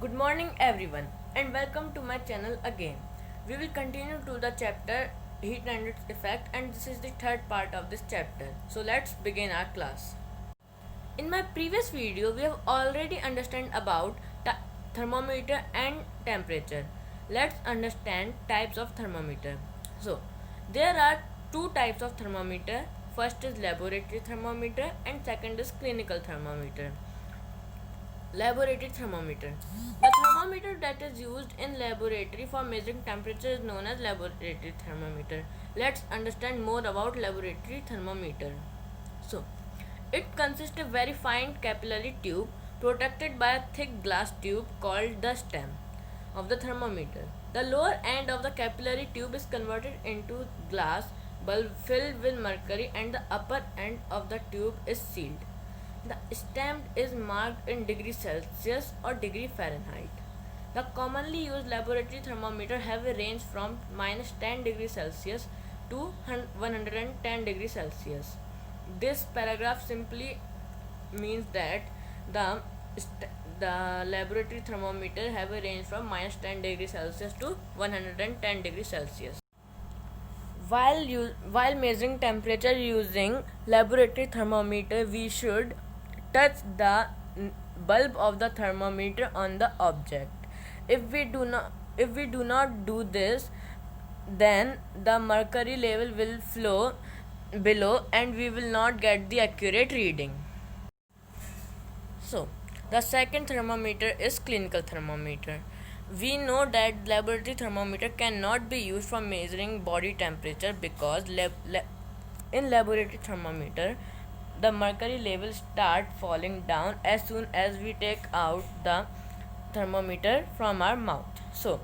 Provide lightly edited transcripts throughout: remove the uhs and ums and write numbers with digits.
Good morning everyone and welcome to my channel again. We will continue to the chapter heat and its effect, and this is the third part of this chapter. So let's begin our class. In my previous video we have already understand about the thermometer and temperature. Let's understand types of thermometer. So there are two types of thermometer. First is laboratory thermometer and second is clinical thermometer. Laboratory thermometer. The thermometer that is used in laboratory for measuring temperature is known as laboratory thermometer. Let's understand more about laboratory thermometer. So, it consists of very fine capillary tube protected by a thick glass tube called the stem of the thermometer. The lower end of the capillary tube is converted into glass bulb filled with mercury and the upper end of the tube is sealed. The stem is marked in degree Celsius or degree Fahrenheit. The commonly used laboratory thermometer have a range from minus 10 degrees Celsius to 110 degrees Celsius. This paragraph simply means that the the laboratory thermometer have a range from minus 10 degrees Celsius to 110 degrees Celsius. While measuring temperature using laboratory thermometer, we should touch the bulb of the thermometer on the object. If we do not do this, then the mercury level will flow below and we will not get the accurate reading. So, the second thermometer is clinical thermometer. We know that laboratory thermometer cannot be used for measuring body temperature because in laboratory thermometer the mercury levels start falling down as soon as we take out the thermometer from our mouth. So,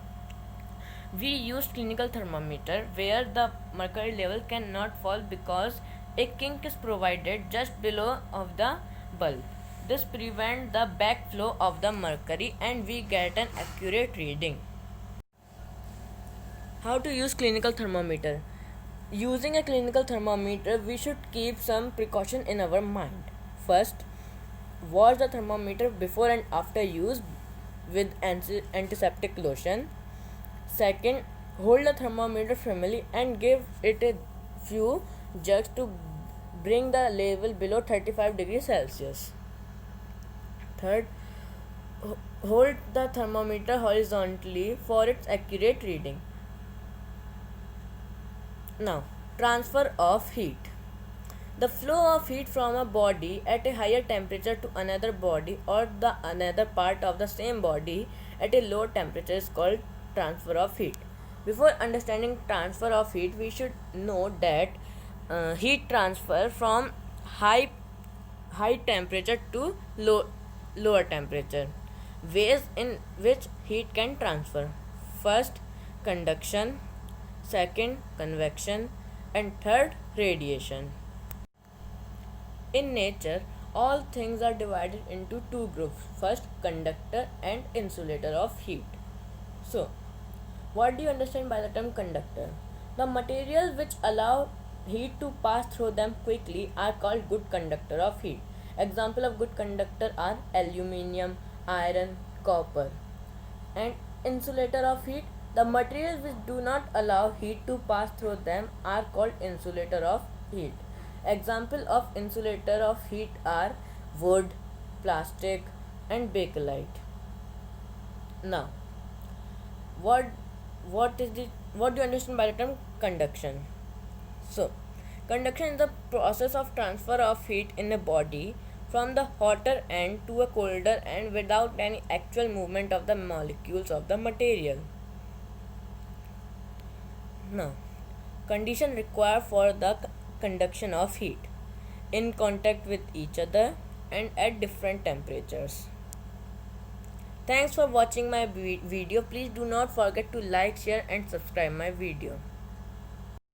we use clinical thermometer where the mercury level cannot fall because a kink is provided just below of the bulb. This prevents the backflow of the mercury and we get an accurate reading. How to use clinical thermometer? Using a clinical thermometer, we should keep some precaution in our mind. First, wash the thermometer before and after use with antiseptic lotion. Second, hold the thermometer firmly and give it a few jerks to bring the level below 35 degrees Celsius. Third, hold the thermometer horizontally for its accurate reading. Now, transfer of heat. The flow of heat from a body at a higher temperature to another body or the another part of the same body at a lower temperature is called transfer of heat. Before understanding transfer of heat, we should know that heat transfer from high temperature to lower temperature. Ways in which heat can transfer. First, conduction. Second, convection. And third, radiation. In nature, all things are divided into two groups. First, conductor and insulator of heat. So, what do you understand by the term conductor? The materials which allow heat to pass through them quickly are called good conductor of heat. Example of good conductor are aluminium, iron, copper. And insulator of heat, the materials which do not allow heat to pass through them are called insulator of heat. Example of insulator of heat are wood, plastic and bakelite. Now, what what do you understand by the term conduction? So, conduction is the process of transfer of heat in a body from the hotter end to a colder end without any actual movement of the molecules of the material. Now, condition required for the conduction of heat: in contact with each other and at different temperatures. Thanks for watching my video. Please do not forget to like, share and subscribe my video.